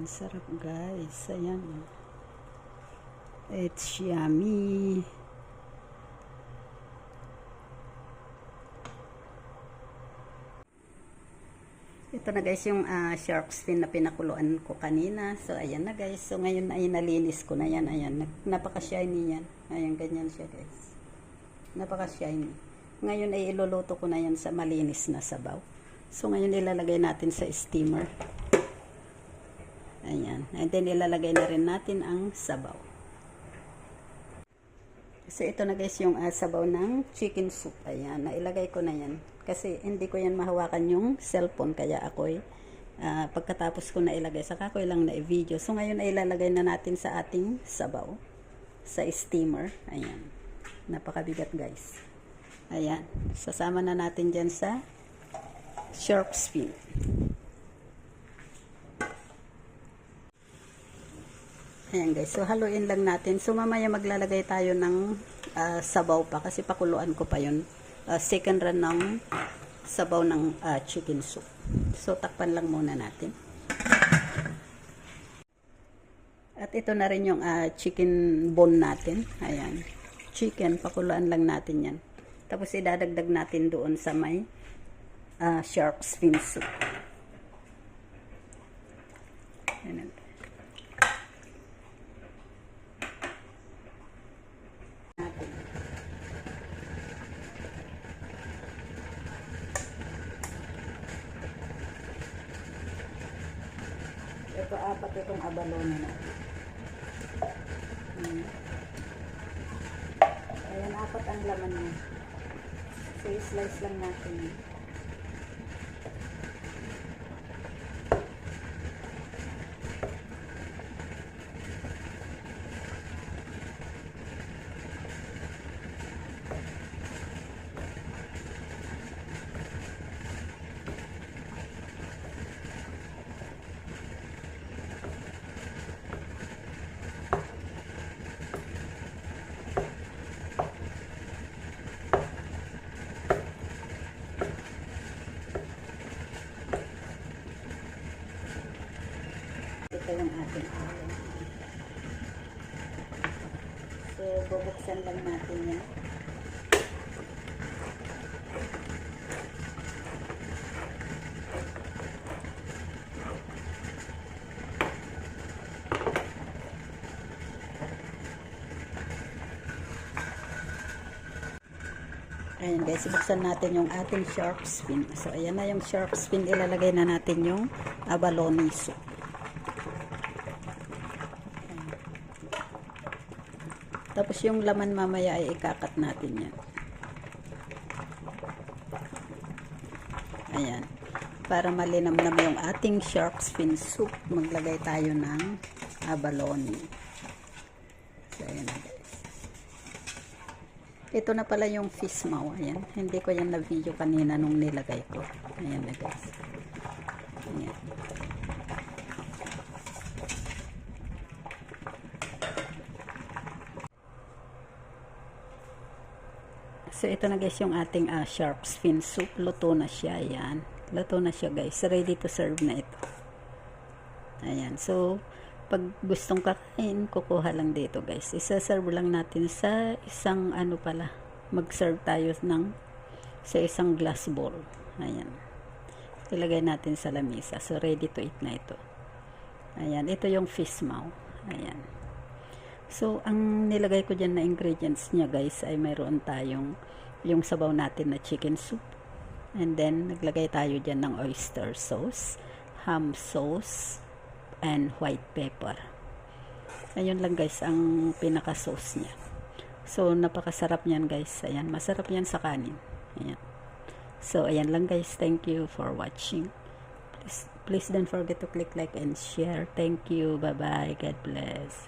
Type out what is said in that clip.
Ang sarap guys. Ayan. It's yummy. Ito na guys yung shark fin na pinakuluan ko kanina. So ayan na guys. So ngayon ay nalinis ko na yan. Ayan. Napaka-shiny yan. Ayan, ganyan siya guys. Napaka-shiny. Ngayon ay iluluto ko na yan sa malinis na sabaw. So ngayon ilalagay natin sa steamer. Ayan. And then ilalagay na rin natin ang sabaw. So ito na guys yung sabaw ng chicken soup. Ayan. Nailagay ko na yan. Kasi hindi ko yan mahawakan yung cellphone. Kaya ako'y pagkatapos ko na ilagay. Saka ko lang na i-video. So ngayon ay ilalagay na natin sa ating sabaw. Sa steamer. Ayan. Napakabigat guys. Ayan. Sasama na natin dyan sa shark fin. Ayan guys. So haluin lang natin. So mamaya maglalagay tayo ng sabaw pa. Kasi pakuluan ko pa yun. Second run ng sabaw ng chicken soup. So takpan lang muna natin. At ito na rin yung chicken bone natin. Ayan. Chicken. Pakuluan lang natin yan. Tapos idadagdag natin doon sa may shark fin soup. Ayan. Ito, apat itong abalone na. Ayan, apat ang laman niya. So, slice lang natin. Ito yung ating oil. So, bubuksan lang natin yan. Ayan guys, buksan natin yung ating shark fin. So, ayan na yung shark fin. Ilalagay na natin yung abalone soup. Tapos yung laman mamaya ay ikakat natin yan. Ayan. Para malinamnam yung ating shark fin soup, maglagay tayo ng abalone. So, ayan na guys. Ito na pala yung fish maw. Ayan. Hindi ko yan na-video kanina nung nilagay ko. Ayan na guys. Ayan. So, ito na guys yung ating shark fin soup. Luto na siya. Ayan. Luto na siya guys. Ready to serve na ito. Ayan. So, pag gustong kakain, kukuha lang dito guys. Isa-serve lang natin sa isang mag-serve tayo sa isang glass bowl. Ayan. Ilagay natin sa lamesa. So, ready to eat na ito. Ayan. Ito yung fish maw. Ayan. So, ang nilagay ko dyan na ingredients niya guys ay mayroon tayong yung sabaw natin na chicken soup. And then, naglagay tayo dyan ng oyster sauce, ham sauce, and white pepper. Ayun lang guys ang pinaka-sauce niya. So, napakasarap niyan guys. Ayan, masarap yan sa kanin. Ayan. So, ayan lang guys. Thank you for watching. Please don't forget to click like and share. Thank you. Bye-bye. God bless.